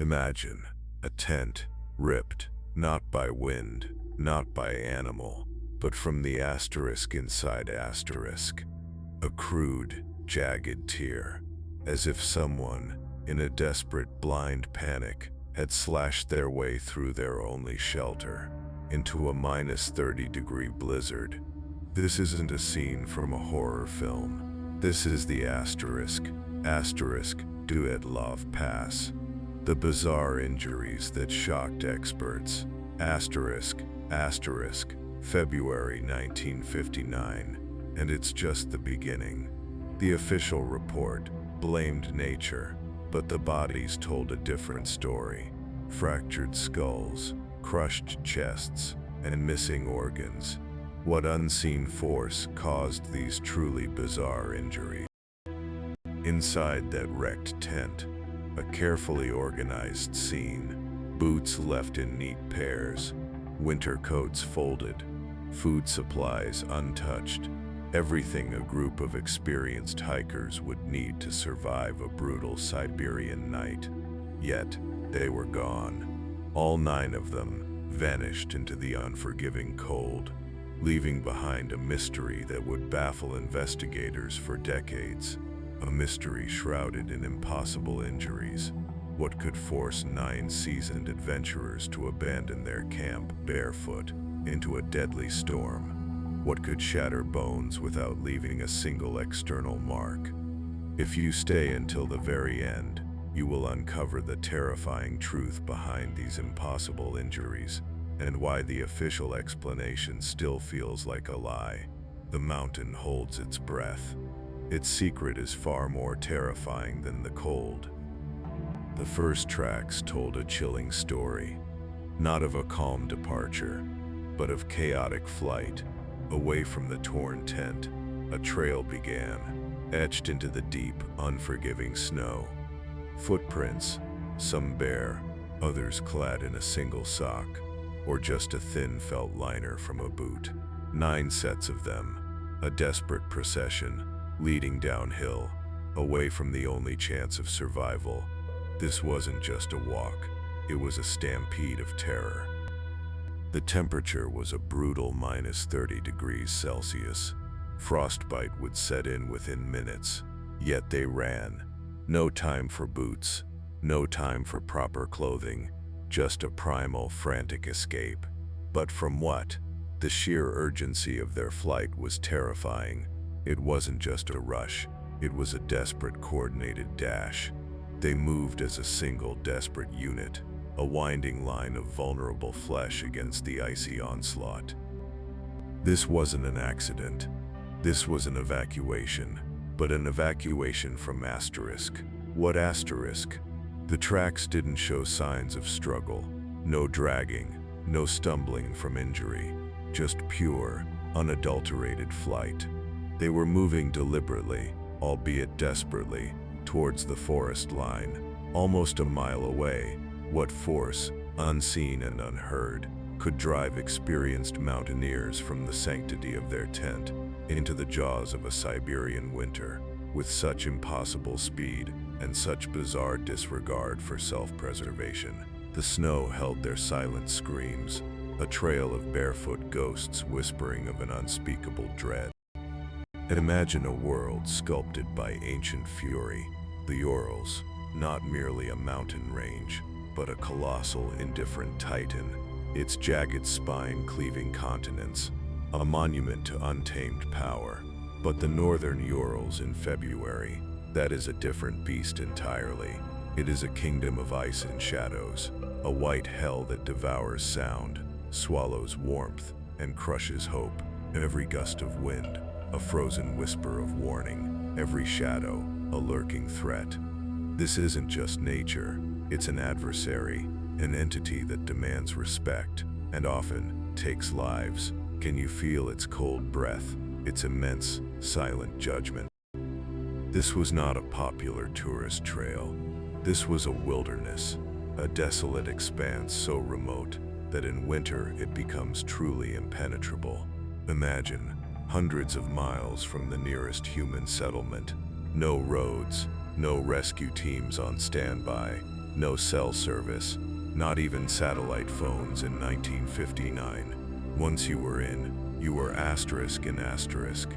Imagine a tent ripped, not by wind, not by animal, but from the asterisk inside asterisk. A crude, jagged tear, as if someone, in a desperate, blind panic, had slashed their way through their only shelter, into a -30-degree blizzard. This isn't a scene from a horror film. This is the asterisk Dyatlov Pass. The bizarre injuries that shocked experts. February 1959. And it's just the beginning. The official report blamed nature, but the bodies told a different story. Fractured skulls, crushed chests, and missing organs. What unseen force caused these truly bizarre injuries? Inside that wrecked tent, a carefully organized scene. Boots left in neat pairs, winter coats folded, food supplies untouched. Everything a group of experienced hikers would need to survive a brutal Siberian night. Yet, they were gone. All 9 of them vanished into the unforgiving cold, leaving behind a mystery that would baffle investigators for decades. A mystery shrouded in impossible injuries. What could force 9 seasoned adventurers to abandon their camp barefoot into a deadly storm? What could shatter bones without leaving a single external mark? If you stay until the very end, you will uncover the terrifying truth behind these impossible injuries, and why the official explanation still feels like a lie. The mountain holds its breath. Its secret is far more terrifying than the cold. The first tracks told a chilling story, not of a calm departure, but of chaotic flight. Away from the torn tent, a trail began, etched into the deep, unforgiving snow. Footprints, some bare, others clad in a single sock, or just a thin felt liner from a boot. 9 sets of them, a desperate procession, leading downhill, away from the only chance of survival. This wasn't just a walk, it was a stampede of terror. The temperature was a brutal -30 degrees Celsius. Frostbite would set in within minutes, yet they ran. No time for boots, no time for proper clothing, just a primal, frantic escape. But from what? The sheer urgency of their flight was terrifying. It wasn't just a rush, it was a desperate, coordinated dash. They moved as a single, desperate unit, a winding line of vulnerable flesh against the icy onslaught. This wasn't an accident. This was an evacuation, but an evacuation from asterisk. What asterisk? The tracks didn't show signs of struggle, no dragging, no stumbling from injury, just pure, unadulterated flight. They were moving deliberately, albeit desperately, towards the forest line, almost a mile away. What force, unseen and unheard, could drive experienced mountaineers from the sanctity of their tent into the jaws of a Siberian winter with such impossible speed and such bizarre disregard for self-preservation? The snow held their silent screams, a trail of barefoot ghosts whispering of an unspeakable dread. Imagine a world sculpted by ancient fury, the Urals, not merely a mountain range, but a colossal, indifferent titan, its jagged spine cleaving continents, a monument to untamed power. But the northern Urals in February, that is a different beast entirely. It is a kingdom of ice and shadows, a white hell that devours sound, swallows warmth, and crushes hope. Every gust of wind, a frozen whisper of warning, every shadow, a lurking threat. This isn't just nature, it's an adversary, an entity that demands respect, and often takes lives. Can you feel its cold breath, its immense, silent judgment? This was not a popular tourist trail. This was a wilderness, a desolate expanse so remote that in winter it becomes truly impenetrable. Imagine, hundreds of miles from the nearest human settlement, no roads, no rescue teams on standby, No cell service, not even satellite phones in 1959. Once you were in, you were asterisk in asterisk.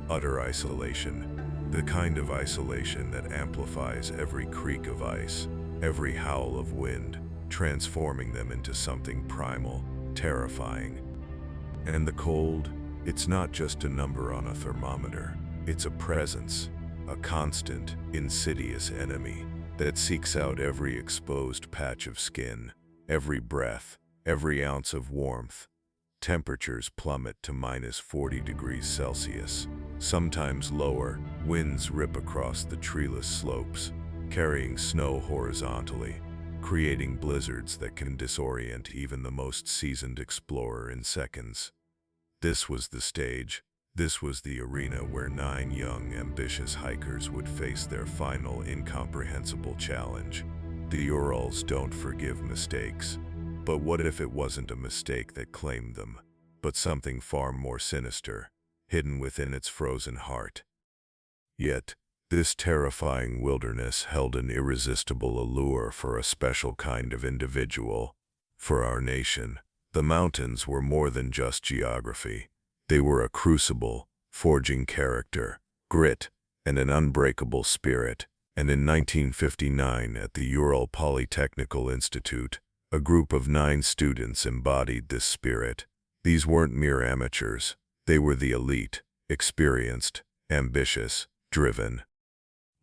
Utter isolation. The kind of isolation that amplifies every creak of ice, every howl of wind, transforming them into something primal, terrifying. And the cold, it's not just a number on a thermometer. It's a presence, a constant, insidious enemy that seeks out every exposed patch of skin, every breath, every ounce of warmth. Temperatures plummet to -40 degrees Celsius. Sometimes lower, winds rip across the treeless slopes, carrying snow horizontally, creating blizzards that can disorient even the most seasoned explorer in seconds. This was the stage. This was the arena where 9 young, ambitious hikers would face their final, incomprehensible challenge. The Urals don't forgive mistakes. But what if it wasn't a mistake that claimed them, but something far more sinister, hidden within its frozen heart? Yet, this terrifying wilderness held an irresistible allure for a special kind of individual. For our nation, the mountains were more than just geography. They were a crucible, forging character, grit, and an unbreakable spirit. And in 1959, at the Ural Polytechnical Institute, a group of 9 students embodied this spirit. These weren't mere amateurs. They were the elite, experienced, ambitious, driven.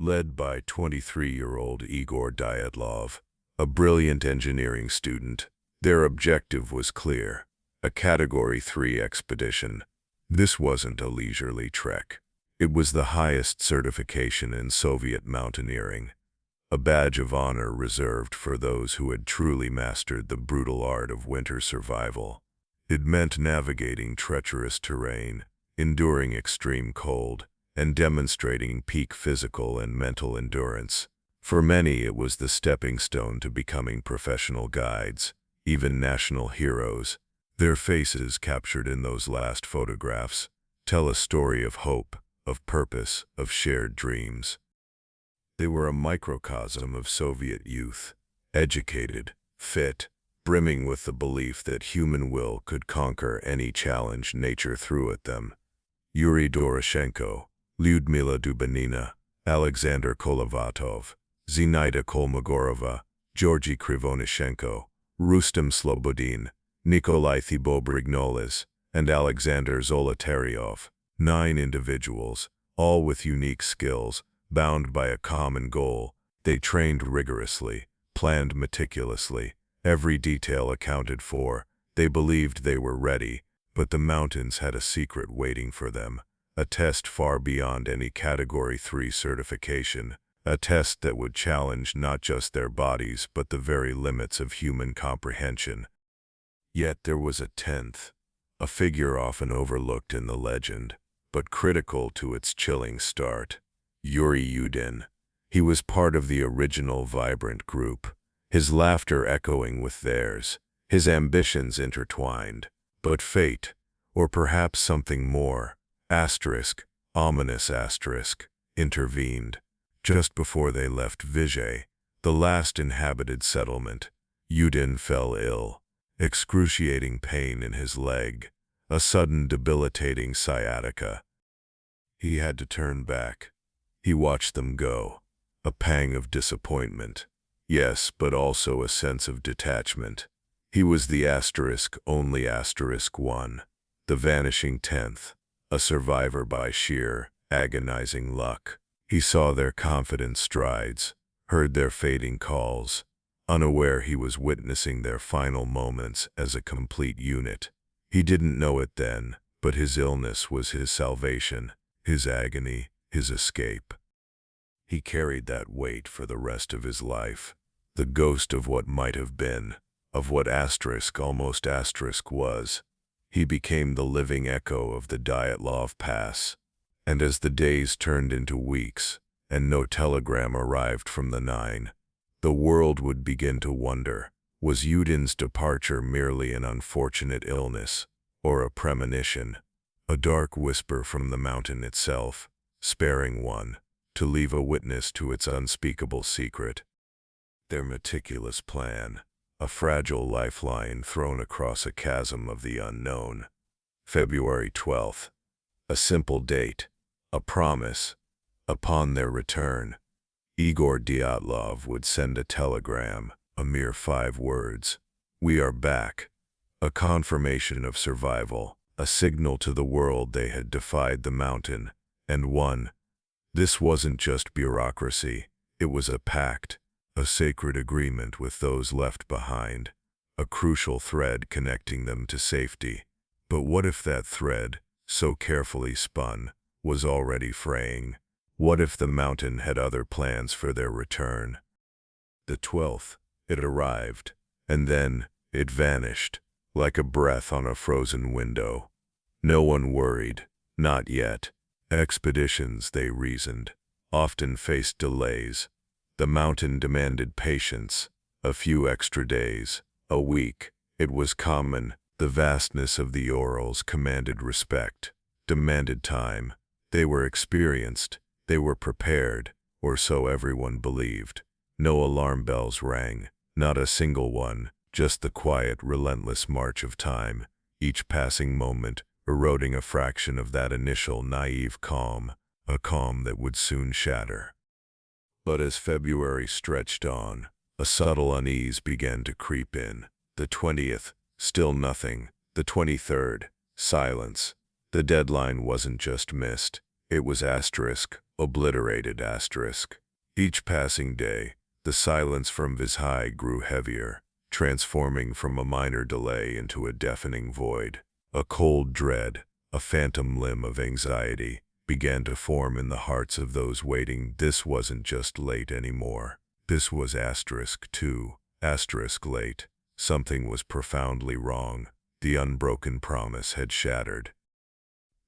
Led by 23-year-old Igor Dyatlov, a brilliant engineering student, their objective was clear: a Category 3 expedition. This wasn't a leisurely trek. It was the highest certification in Soviet mountaineering, a badge of honor reserved for those who had truly mastered the brutal art of winter survival. It meant navigating treacherous terrain, enduring extreme cold, and demonstrating peak physical and mental endurance. For many, it was the stepping stone to becoming professional guides, even national heroes. Their faces, captured in those last photographs, tell a story of hope, of purpose, of shared dreams. They were a microcosm of Soviet youth, educated, fit, brimming with the belief that human will could conquer any challenge nature threw at them. Yuri Doroshenko, Lyudmila Dubanina, Alexander Kolovatov, Zinaida Kolmogorova, Georgy Krivonishenko, Rustem Slobodin, Nikolai Thibault-Brignoles, and Alexander Zolotaryov. 9 individuals, all with unique skills, bound by a common goal. They trained rigorously, planned meticulously, every detail accounted for. They believed they were ready, but the mountains had a secret waiting for them, a test far beyond any Category 3 certification, a test that would challenge not just their bodies but the very limits of human comprehension. Yet there was a 10th, a figure often overlooked in the legend, but critical to its chilling start: Yuri Yudin. He was part of the original vibrant group, his laughter echoing with theirs, his ambitions intertwined. But fate, or perhaps something more, ominous asterisk, intervened. Just before they left Vizhay, the last inhabited settlement, Yudin fell ill. Excruciating pain in his leg, a sudden debilitating sciatica. He had to turn back. He watched them go. A pang of disappointment. Yes, but also a sense of detachment. He was the only one, the vanishing 10th, a survivor by sheer, agonizing luck. He saw their confident strides, heard their fading calls, unaware he was witnessing their final moments as a complete unit. He didn't know it then, but his illness was his salvation, his agony, his escape. He carried that weight for the rest of his life, the ghost of what might have been, of what almost was. He became the living echo of the Dyatlov Pass. And as the days turned into weeks, and no telegram arrived from the 9, the world would begin to wonder, was Yudin's departure merely an unfortunate illness, or a premonition, a dark whisper from the mountain itself, sparing one, to leave a witness to its unspeakable secret? Their meticulous plan, a fragile lifeline thrown across a chasm of the unknown. February 12th. A simple date, a promise. Upon their return, Igor Dyatlov would send a telegram, a mere 5 words. "We are back." A confirmation of survival, a signal to the world they had defied the mountain, and won. This wasn't just bureaucracy, it was a pact, a sacred agreement with those left behind, a crucial thread connecting them to safety. But what if that thread, so carefully spun, was already fraying? What if the mountain had other plans for their return? The 12th, it arrived, and then it vanished, like a breath on a frozen window. No one worried, not yet. Expeditions, they reasoned, often faced delays. The mountain demanded patience, a few extra days, a week. It was common. The vastness of the Urals commanded respect, demanded time. They were experienced, they were prepared, or so everyone believed. No alarm bells rang, not a single one, just the quiet, relentless march of time, each passing moment eroding a fraction of that initial naive calm, a calm that would soon shatter. But as February stretched on, a subtle unease began to creep in. The 20th, still nothing. The 23rd, silence. The deadline wasn't just missed, it was obliterated asterisk. Each passing day, the silence from Vizhai grew heavier, transforming from a minor delay into a deafening void. A cold dread, a phantom limb of anxiety, began to form in the hearts of those waiting. This wasn't just late anymore. This was *2, late. Something was profoundly wrong. The unbroken promise had shattered.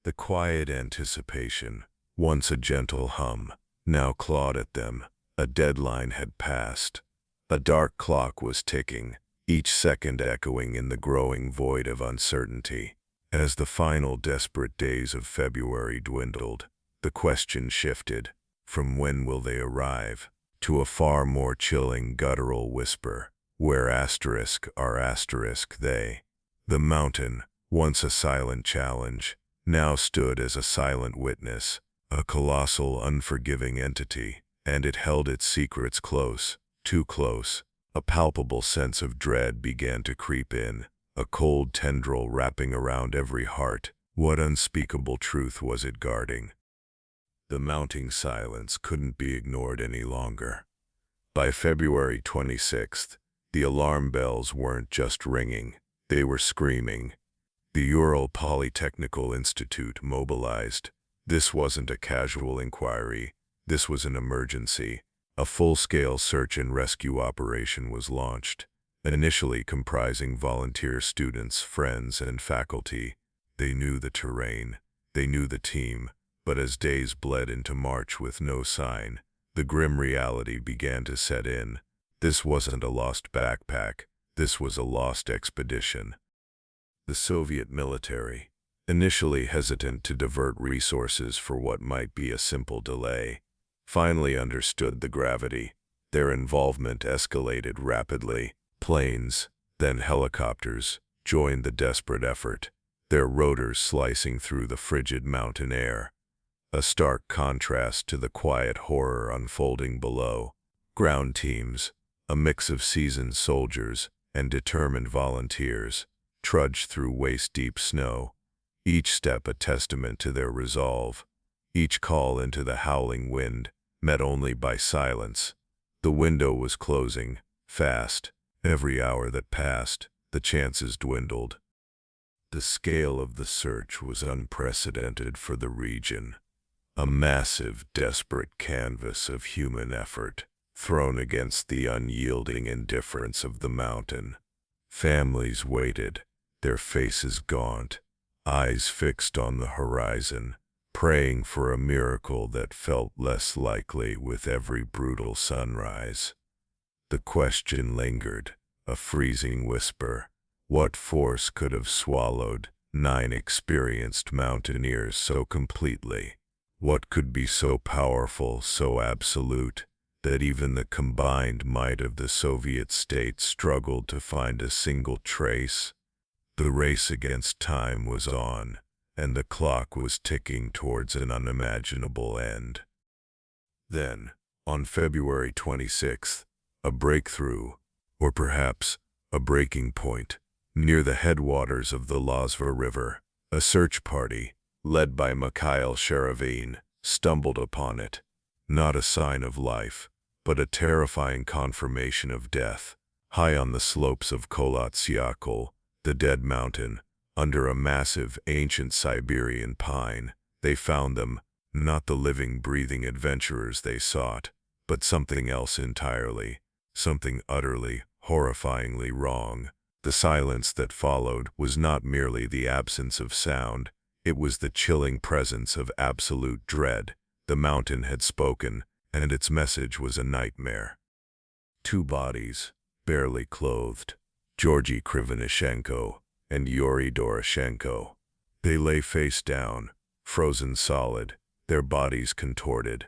The quiet anticipation, once a gentle hum, now clawed at them. A deadline had passed. A dark clock was ticking, each second echoing in the growing void of uncertainty. As the final desperate days of February dwindled, the question shifted, from "when will they arrive?" to a far more chilling guttural whisper, "where are they?" The mountain, once a silent challenge, now stood as a silent witness, a colossal, unforgiving entity, and it held its secrets close, too close. A palpable sense of dread began to creep in, a cold tendril wrapping around every heart. What unspeakable truth was it guarding? The mounting silence couldn't be ignored any longer. By February 26th, the alarm bells weren't just ringing, they were screaming. The Ural Polytechnical Institute mobilized. This wasn't a casual inquiry, this was an emergency. A full-scale search and rescue operation was launched, initially comprising volunteer students, friends, and faculty. They knew the terrain, they knew the team, but as days bled into March with no sign, the grim reality began to set in. This wasn't a lost backpack, this was a lost expedition. The Soviet military, initially hesitant to divert resources for what might be a simple delay, finally understood the gravity. Their involvement escalated rapidly. Planes, then helicopters, joined the desperate effort, their rotors slicing through the frigid mountain air. A stark contrast to the quiet horror unfolding below. Ground teams, a mix of seasoned soldiers and determined volunteers, trudged through waist-deep snow, each step a testament to their resolve, each call into the howling wind, met only by silence. The window was closing, fast. Every hour that passed, the chances dwindled. The scale of the search was unprecedented for the region. A massive, desperate canvas of human effort, thrown against the unyielding indifference of the mountain. Families waited, their faces gaunt, eyes fixed on the horizon, praying for a miracle that felt less likely with every brutal sunrise. The question lingered, a freezing whisper. What force could have swallowed 9 experienced mountaineers so completely? What could be so powerful, so absolute, that even the combined might of the Soviet states struggled to find a single trace. The race against time was on, and the clock was ticking towards an unimaginable end. Then, on February 26th, a breakthrough, or perhaps a breaking point, near the headwaters of the Lozva River, a search party, led by Mikhail Sheravin, stumbled upon it. Not a sign of life, but a terrifying confirmation of death. High on the slopes of Kolotsiakol, the dead mountain, under a massive ancient Siberian pine, they found them, not the living, breathing adventurers they sought, but something else entirely, something utterly, horrifyingly wrong. The silence that followed was not merely the absence of sound, it was the chilling presence of absolute dread. The mountain had spoken, and its message was a nightmare. Two bodies, barely clothed, Georgy Krivonishenko and Yuri Doroshenko. They lay face down, frozen solid, their bodies contorted.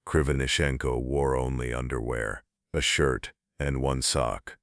Krivonishenko wore only underwear, a shirt, and one sock.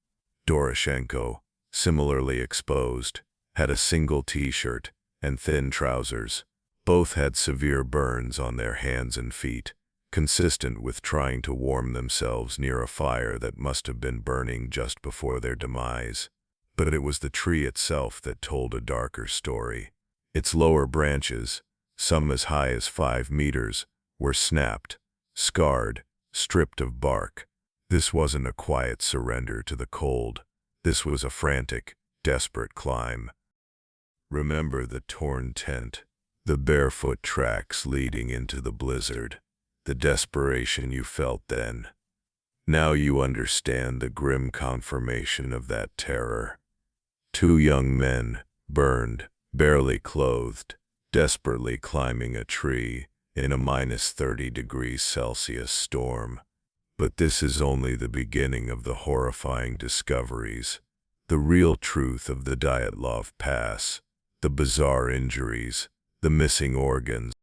Doroshenko, similarly exposed, had a single t-shirt and thin trousers. Both had severe burns on their hands and feet, consistent with trying to warm themselves near a fire that must have been burning just before their demise. But it was the tree itself that told a darker story. Its lower branches, some as high as 5 meters, were snapped, scarred, stripped of bark. This wasn't a quiet surrender to the cold. This was a frantic, desperate climb. Remember the torn tent, the barefoot tracks leading into the blizzard, the desperation you felt then. Now you understand the grim confirmation of that terror. 2 young men, burned, barely clothed, desperately climbing a tree in a -30°C storm. But this is only the beginning of the horrifying discoveries, the real truth of the Dyatlov Pass, the bizarre injuries, the missing organs,